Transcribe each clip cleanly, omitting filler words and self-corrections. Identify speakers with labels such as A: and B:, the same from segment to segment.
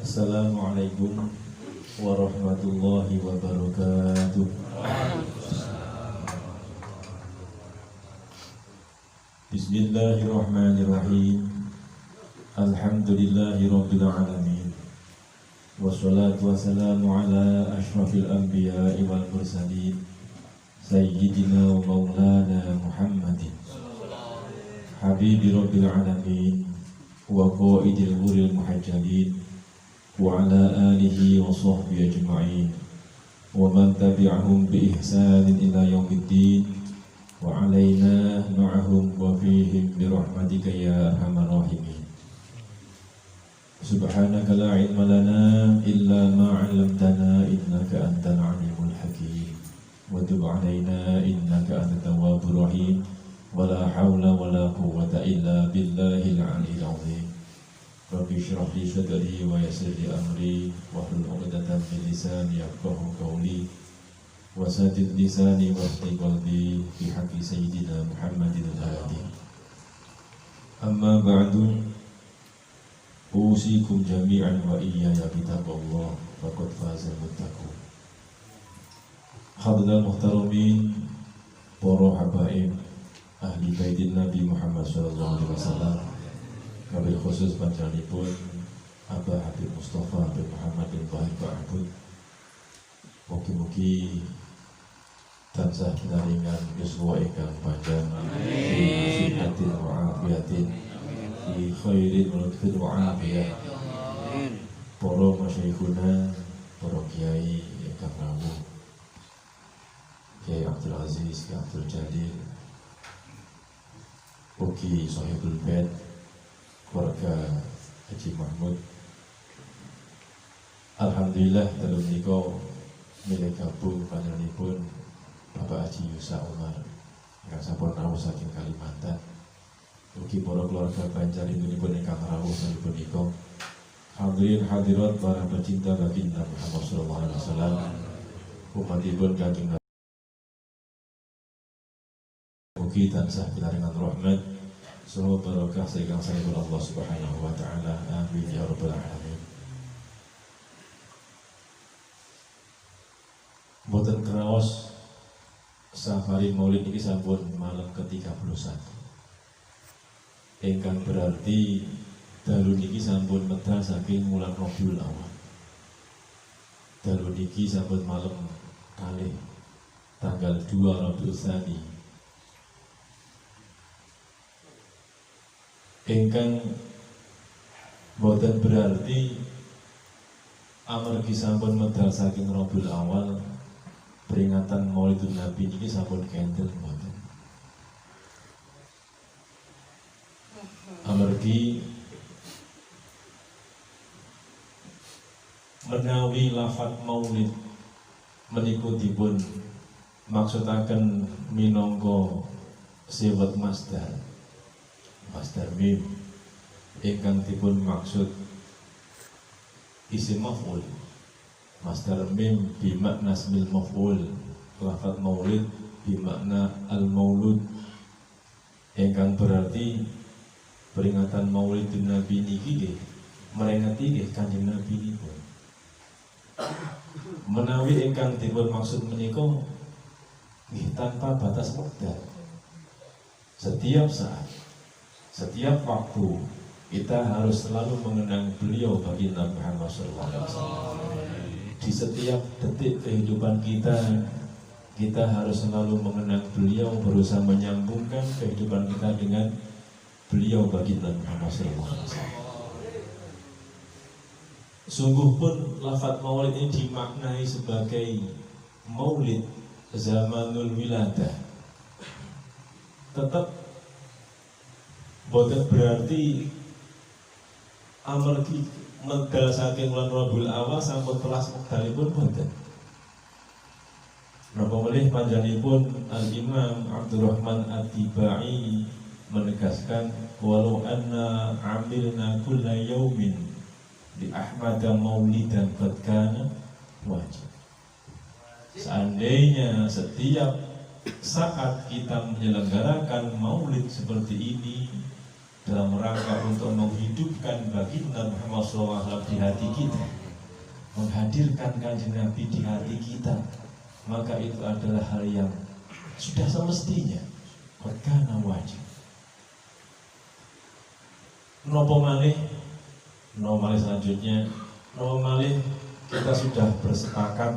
A: Assalamualaikum warahmatullahi wabarakatuh. Bismillahirrahmanirrahim. Alhamdulillahi rabbil alamin. Wassalatu wassalamu ala ashrafil anbiya'i wal mursalin Sayyidina wa maulana Muhammadin Habibi rabbil alamin wa qaidil ghuril muhajjalin wa ala alihi wa sahbihi ajma'in wa man tabi'ahum bi ihsanin ila yaumiddin wa alaina ma'ahum wa fihim bi rahmatika ya arhamar rahimin. Subhanaka la ilma lana illa ma 'allamtana innaka antal alimul hakim wa tub 'alaina innaka antat tawwabur rahim wa la haula wa la quwwata illa billahil 'aliyyil 'azim. Rabbi shrah li sadri wa yassir li amri wahlul 'uqdatam min lisani yafqahu qawli wa saddid lisani wahdid qalbi bi haqqi sayyidina Muhammadin al-hadi. Amma ba'du, usikum jami'an wa iyaya bitaqwallah faqad fazal muttaqun. Hadirin muhtaramin, para habaib ahli baitin Nabi Muhammad sallallahu alaihi wasallam, kabil khusus panjenenganipun Abah Habib Mustafa bin Muhammad bin Bahir Ba'abud, mugi-mugi tansah pinaringan yuswa ingkang panjang fi sihatin wa afiatin fi khairin wa lutfin wa afiyah. Para masyayikhuna, para kiai ingkang rawuh, Kiai Abdul Aziz, Kiai Abdul Jalil, ugi sahibul bait keluarga Haji Mahmud. Alhamdulillah dalam niko milik gabung panjenenganipun Bapak Haji Yusa Umar ingkang sampun rawuh saking Kalimantan. Ugi para keluarga panjenenganipun ingkang rawuh saking niko. Hadirin hadirat para pecinta baginda Muhammad sallallahu alaihi wasallam, umatipun kanjeng Nabi, mugi tansah pinaringan rahmat saha barokah saking saking Allah Subhanahu wa taala. Amin ya rabbal alamin. Boten kraos safari maulid ini sampun malam ke-31. Ingkang berarti dalu niki sampun medal saking wulan Rabiul Awal. Dalu niki sampun malam kalih tanggal 2 Rabiul Tsani. Ingkang boten berarti amargi sampun medal saking Rabiul Awal, peringatan Maulidun Nabi ini sampun kendel boten. Amargi menawi lafaz maulid menika dipun maksudaken minangka siwat masdar mim ingkang dipun maksud isim maf'ul. Masdar mim bimakna ismil maf'ul, lafaz maulid bimakna al-maulud, ingkang berarti peringatan Maulidun Nabi niki merengeti nggih Kanjeng Nabi nipun. Menawi ingkang dipun maksud menika nggih tanpa batas waktu. Setiap saat, setiap waktu kita harus selalu mengenang beliau baginda Muhammad SAW. Di setiap detik kehidupan kita, kita harus selalu mengenang beliau, berusaha menyambungkan kehidupan kita dengan beliau baginda Muhammad SAW. Sungguh pun lafaz maulid ini dimaknai sebagai maulid zamanul wiladah. Tetap boten berarti amargi medal saking wulan Rabiul Awal sampun telas wekdalipun boten. Napa malih panjenenganipun Al-Imam Abdurrahman At-Tibai menegaskan walau anna amilna kulla yaumin di Ahmad maulidan qad kana wajib. Seandainya setiap saat kita menyelenggarakan maulid seperti ini, dalam rangka untuk menghidupkan baginda Muhammad SAW di hati kita, menghadirkan kanjeng Nabi di hati kita, maka itu adalah hal yang sudah semestinya karena wajib. Nopo malih selanjutnya, nopo malih kita sudah bersepakat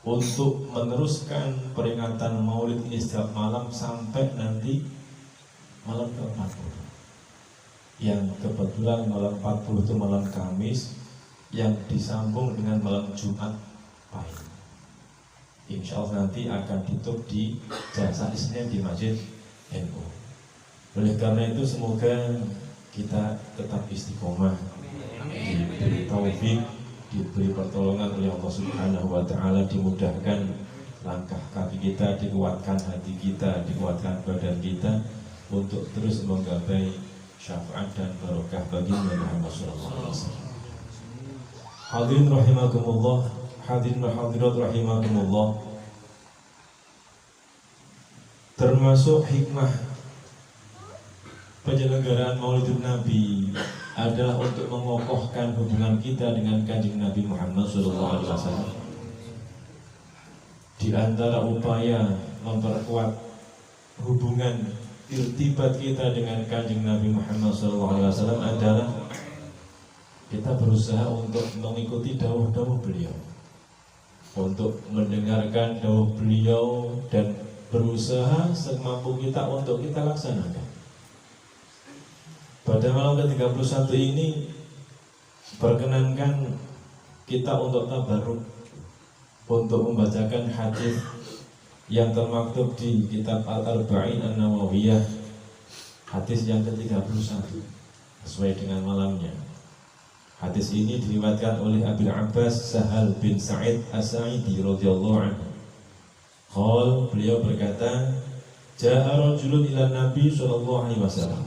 A: untuk meneruskan peringatan Maulid ini setiap malam sampai nanti malam ke-40. Yang kebetulan malam 40 itu malam Kamis, yang disambung dengan malam Jumat Pahing. Insya Allah nanti akan ditutup di jasa Isnin di Masjid NU. Oleh karena itu semoga kita tetap istiqomah, diberi taufik, diberi pertolongan oleh Allah Subhanahu wa Ta'ala, dimudahkan langkah kaki kita, dikuatkan hati kita, dikuatkan badan kita untuk terus menggapai syafaat dan barokah bagi Muhammad sallallahu alaihi wasallam. Hadirin rahimakumullah, hadirin wa hadirat rahimakumullah. Termasuk hikmah penyelenggaraan Maulidun Nabi adalah untuk mengokohkan hubungan kita dengan Kanjeng Nabi Muhammad SAW. Di antara upaya memperkuat hubungan irtibat kita dengan Kanjeng Nabi Muhammad SAW adalah kita berusaha untuk mengikuti dawuh-dawuh beliau, untuk mendengarkan dawuh beliau dan berusaha semampu kita untuk kita laksanakan. Pada malam ke-31 ini perkenankan kita untuk tabarruk, untuk membacakan hadis yang termaktub di kitab Al-Arba'in An-Nawawiyah, hadis yang ke-31 sesuai dengan malamnya. Hadis ini diriwayatkan oleh Abil Abbas Sahal bin Sa'id As-Sa'idi radhiyallahu anhu. Beliau berkata, Ja'a rajulun ila Nabi sallallahu alaihi wasallam.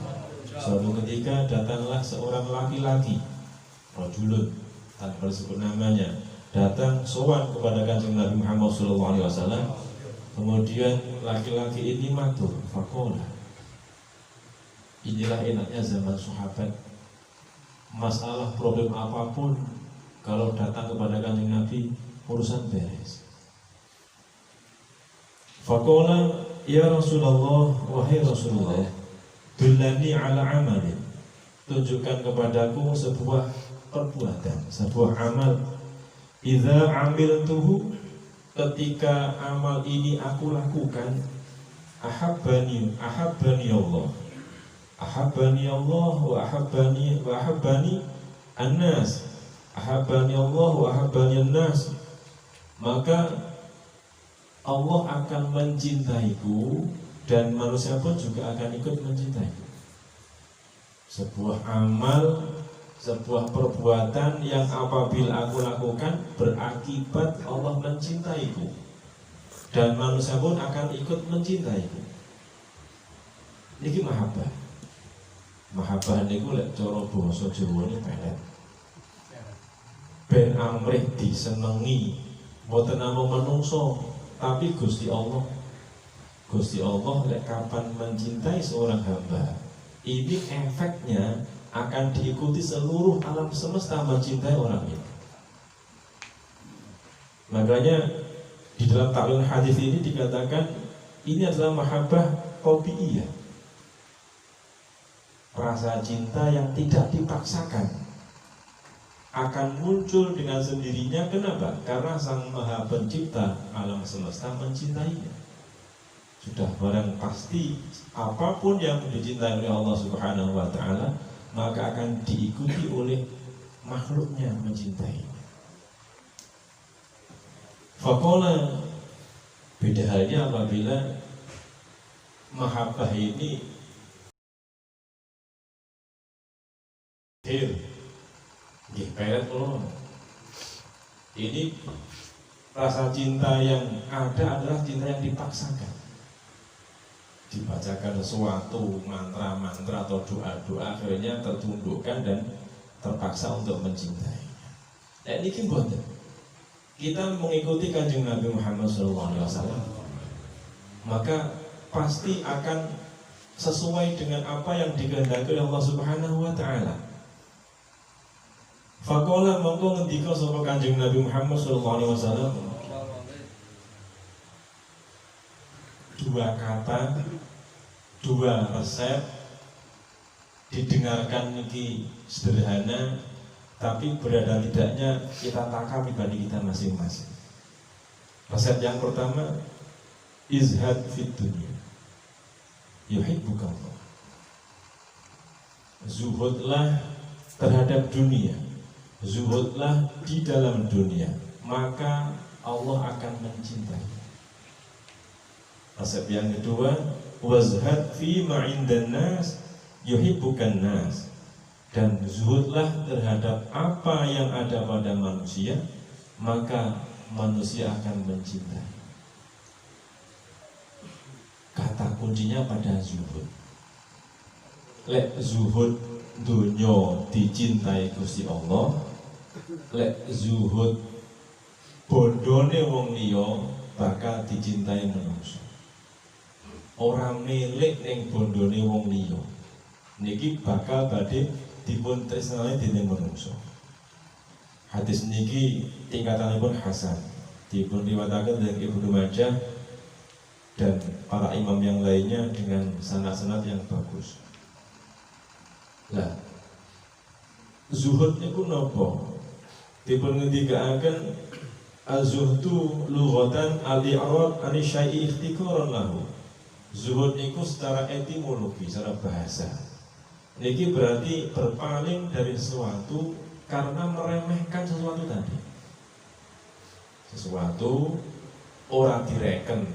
A: Suatu ketika datanglah seorang laki-laki, rajulun tanpa disebut namanya, datang sowan kepada Kanjeng Nabi Muhammad sallallahu alaihi wasallam. Kemudian laki-laki ini matur, faqala. Inilah enaknya zaman sahabat. Masalah problem apapun kalau datang kepada Kanjeng Nabi, urusan beres. Faqala, ya Rasulullah, wahai Rasulullah, billani ala amalin, tunjukkan kepadaku sebuah perbuatan, sebuah amal. Idza amiltuhu, ketika amal ini aku lakukan, ahabbani Allah, ahabbani Allah wa ahabbani an-nas, ahabbani Allah wa ahabbani an-nas, maka Allah akan mencintaiku dan manusia pun juga akan ikut mencintaiku. Sebuah amal, sebuah perbuatan yang apabila aku lakukan berakibat Allah mencintaiku dan manusia pun akan ikut mencintaiku. Niki mahabbah. Mahabbah niku lek cara basa Jawa ni pelet. Ben amrih disenengi mboten namung menungso, tapi Gusti Allah. Gusti Allah lek kapan mencintai seorang hamba, ini efeknya akan diikuti seluruh alam semesta mencintai orang itu. Makanya di dalam takwil hadis ini dikatakan ini adalah mahabbah tabiiyah, rasa cinta yang tidak dipaksakan, akan muncul dengan sendirinya. Kenapa? Karena Sang Maha Pencipta alam semesta mencintainya. Sudah barang pasti apapun yang dicintai oleh Allah Subhanahu wa Ta'ala, maka akan diikuti oleh makhluknya mencintainya. Faqala, beda halnya apabila mahabbah ini ini rasa cinta yang ada adalah cinta yang dipaksakan. Dibacakan sesuatu mantra-mantra atau doa-doa, akhirnya tertundukkan dan terpaksa untuk mencintai. Ini kimboten. Kita mengikuti Kanjeng Nabi Muhammad SAW, maka pasti akan sesuai dengan apa yang dikehendaki oleh Allah Subhanahu wa taala. Faqala mongko ngendika sapa Kanjeng Nabi Muhammad sallallahu alaihi wasallam, dua kata, dua resep didengarkan niki sederhana, tapi berada tidaknya kita tangkap pribadi kita masing-masing. Resep yang pertama, izhad fid dunya yuhibbuka Allah. Zuhudlah terhadap dunia, zuhudlah di dalam dunia, maka Allah akan mencintai. Resep yang kedua, wazhad fi ma indan nas yuhibbukan nas. Dan zuhudlah terhadap apa yang ada pada manusia, maka manusia akan mencintai. Kata kuncinya pada zuhud. Lek zuhud dunya dicintai Gusti Allah, lek zuhud bondone wong liya bakal dicintai manusia. Orang milik ning bondone wong liya niki bakal badhe dipun tresnani dening manusia. Hadis niki tingkatanipun hasan, dipun riwayataken dari Ibnu Majah dan para imam yang lainnya dengan sanad-sanad yang bagus. Lah, zuhud niku napa? Dipun ngendikaken az-zuhdu lughatan al-i'rad an syai'i ikhtiqaran lahu. Zuhud niku secara etimologi, secara bahasa niki berarti berpaling dari sesuatu karena meremehkan sesuatu tadi. Sesuatu orang direken,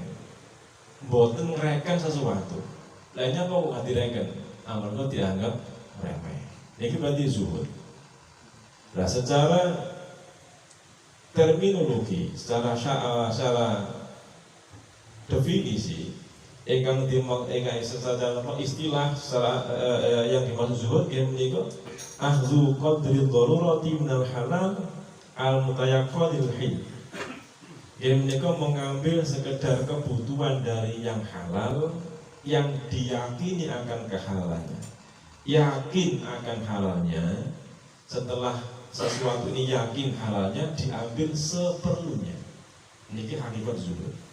A: mboten ngreken sesuatu. Lainnya kok nggak direken, amarga dianggap remeh. Niki berarti zuhud. Nah, secara terminologi, secara definisi, ingkang secara istilah secara yang dimaksud zuhud yang menika akhdhu qadri dharurati minal halal al mutayaqqadil hil. Yang menika mengambil sekedar kebutuhan dari yang halal yang diyakini akan kehalalannya. Yakin akan halalnya, setelah sesuatu ini yakin halalnya diambil seperlunya. Niki hakikat zuhud.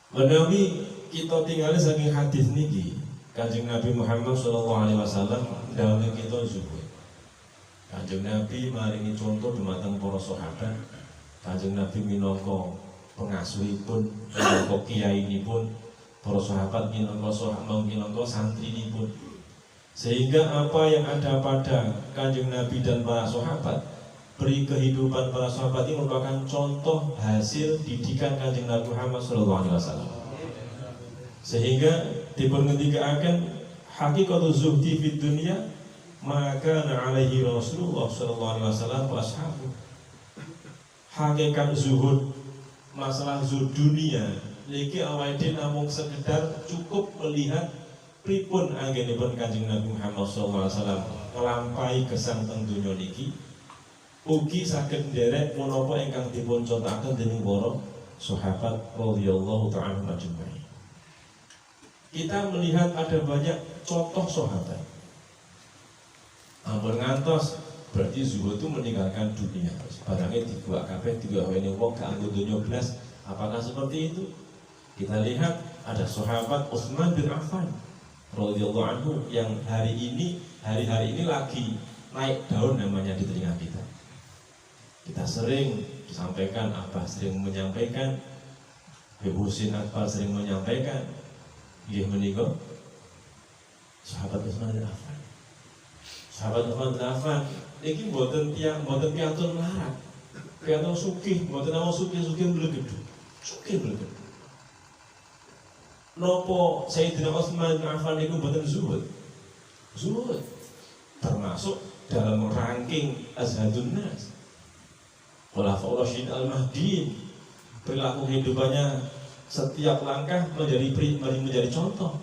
A: Menawi kita tinggal saking hadis niki, Kanjeng Nabi Muhammad sallallahu alaihi wasallam dawuh kita zuhud. Kanjeng Nabi maringi contoh dumateng para sahabat. Kanjeng Nabi minangka pengasuhipun, minangka kiyainipun, para sahabat minangka santrinipun. Sehingga apa yang ada pada Kanjeng Nabi dan para sahabat, beri kehidupan para sahabat ini merupakan contoh hasil didikan Kanjeng Nabi Muhammad SAW. Sehingga diperhentikan hakikatul zuhdi fid dunya maka alaihi Rasulullah SAW wa ashabu. Hakikat zuhud, masalah zuhud dunia niki awake namung sekedar cukup melihat pripun anggenipun Kanjeng Nabi Muhammad SAW nglampahi gesang teng donya niki. Ugi saged nderek menapa ingkang dipun contohaken dening para sahabat radhiyallahu ta'ala ajmain. Kita melihat ada banyak contoh sahabat. Ampun ngantos berarti zuhud itu meninggalkan dunia. Barangnya dibuat kabeh digaweni wong gak anggo donya blas. Apakah seperti itu? Kita lihat ada sahabat Utsman bin Affan radhiyallahu anhu yang hari-hari ini lagi naik daun namanya di telinga kita. Kita sering disampaikan, Abah sering menyampaikan, Ibu Husin Akbar sering menyampaikan, nggih menika sahabat Utsman bin Affan. Sahabat Utsman bin Affan iki mboten piantun melarat. Piantun sugih, mboten namung sugih-sugih mlegedhu. Sugih mlegedhu. Napa Sayyidina Utsman bin Affan niku mboten zuhud? Zuhud termasuk dalam ranking azhadun nas. Khulafaur Rasyidin al-Mahdiin, perilaku kehidupannya setiap langkah menjadi contoh.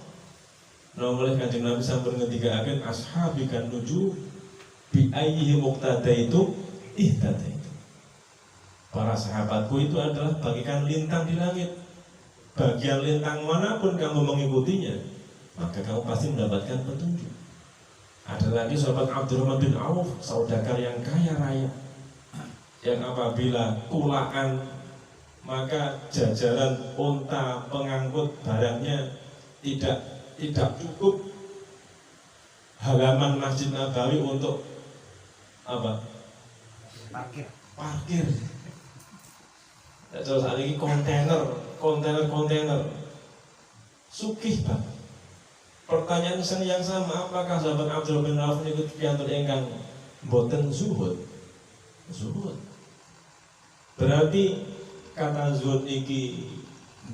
A: Nah, oleh Kanjeng Nabi sampun ngendikaken ashabi kan nuju bi ayyihi muqtadaitu ihtadaitu. Para sahabatku itu adalah bagikan lintang di langit. bagian lintang manapun kamu mengikutinya, maka kamu pasti mendapatkan petunjuk. Ada lagi sahabat Abdurrahman bin Auf, saudagar yang kaya raya, yang apabila kulaan maka jajaran unta pengangkut barangnya tidak cukup halaman Masjid Nabawi untuk apa? Parkir. Terus saat ini kontainer sugih banget. Pertanyaan yang sama, apakah sahabat Abdul bin Auf niku piantun ingkang boten zuhud? Zuhud. Berarti kata zuhud iki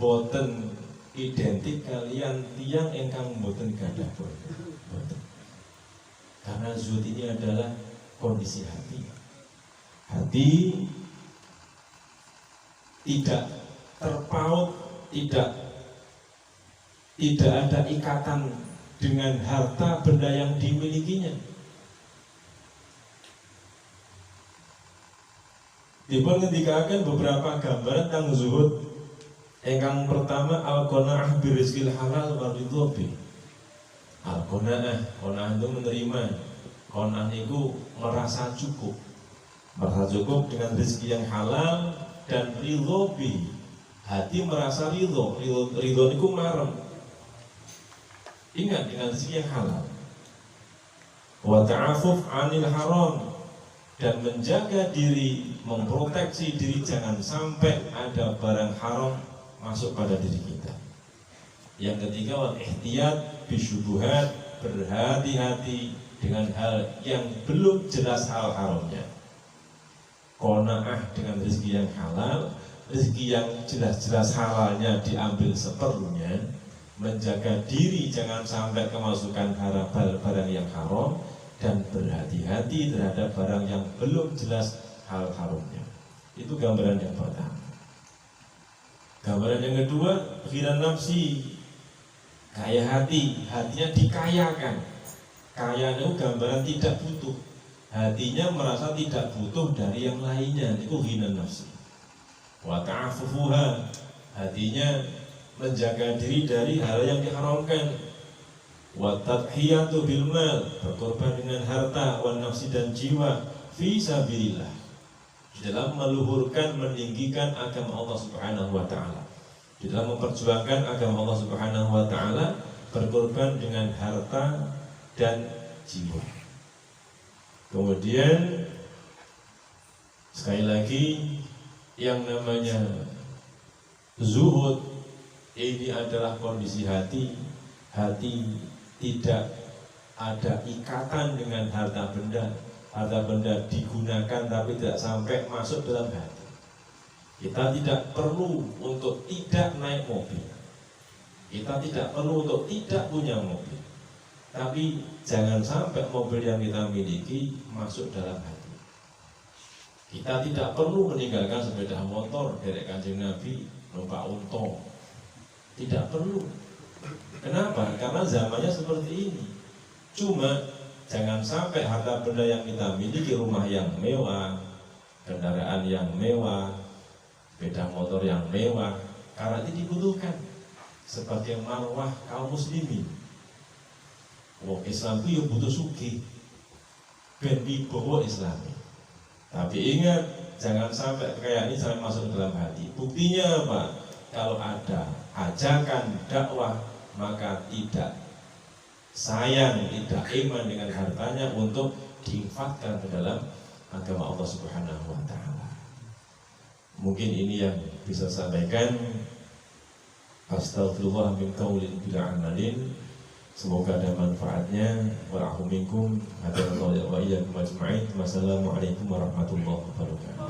A: boten identik kalian tiang ingkang boten gadah boten. Karena zuhud ini adalah kondisi hati. Hati tidak terpaut, tidak ada ikatan dengan harta benda yang dimilikinya. Dipun ngendikaken beberapa gambaran tentang zuhud. Yang pertama al-qanaah birizqil halal wa ridho bi. Al-qanaah itu menerima. Qanaah itu merasa cukup dengan rezeki yang halal dan ridho bi. Hati merasa ridho itu marem. Ingat dengan rezeki yang halal. Wa ta'afuf 'anil haram, dan menjaga diri, memproteksi diri jangan sampai ada barang haram masuk pada diri kita. Yang ketiga wal ihtiyat bisyubuhat, berhati-hati dengan hal yang belum jelas hal haramnya. Qanaah dengan rezeki yang halal, rezeki yang jelas-jelas halalnya diambil seperlunya. Menjaga diri jangan sampai kemasukan barang yang haram, dan berhati-hati terhadap barang yang belum jelas hal haramnya. Itu gambaran yang pertama. Gambaran yang kedua, ghina nafsi, kaya hati, hatinya dikayakan. Kaya itu gambaran tidak butuh, hatinya merasa tidak butuh dari yang lainnya. Itu ghina nafsi. Wa ta'afufuha, hatinya menjaga diri dari hal yang diharamkan. Wa tadhiyatu bil mal, berkorban dengan harta, wa nafsi dan jiwa, fi sabilillah, dalam meluhurkan, meninggikan agama Allah Subhanahu wa taala. Di dalam memperjuangkan agama Allah Subhanahu wa taala, berkorban dengan harta dan jiwa. Kemudian sekali lagi, yang namanya zuhud ini adalah kondisi hati tidak ada ikatan dengan harta benda digunakan tapi tidak sampai masuk dalam hati. Kita tidak perlu untuk tidak naik mobil, kita tidak perlu untuk tidak punya mobil, tapi jangan sampai mobil yang kita miliki masuk dalam hati. Kita tidak perlu meninggalkan sepeda motor dari Kanjeng Nabi numpak unta. Tidak perlu. Kenapa? Karena zamannya seperti ini. Cuma jangan sampai harta benda yang kita miliki, rumah yang mewah, kendaraan yang mewah, sepeda motor yang mewah, karena ini dibutuhkan sebagai marwah kaum muslimin. Wong Islam itu butuh sugih, ben wibawa Islami. Tapi ingat, jangan sampai kekayaan ini sampai masuk ke dalam hati. Buktinya apa? Kalau ada ajakan dakwah, maka tidak sayang, tidak iman dengan hartanya untuk diinfakkan ke dalam agama Allah Subhanahu wa taala. Mungkin ini yang bisa saya sampaikan. Astagfirullah min qaulin bila amalin. Semoga ada manfaatnya. Wa'ahu minkum hatta wa iyyakum ajma'in. Wassalamualaikum warahmatullahi wabarakatuh.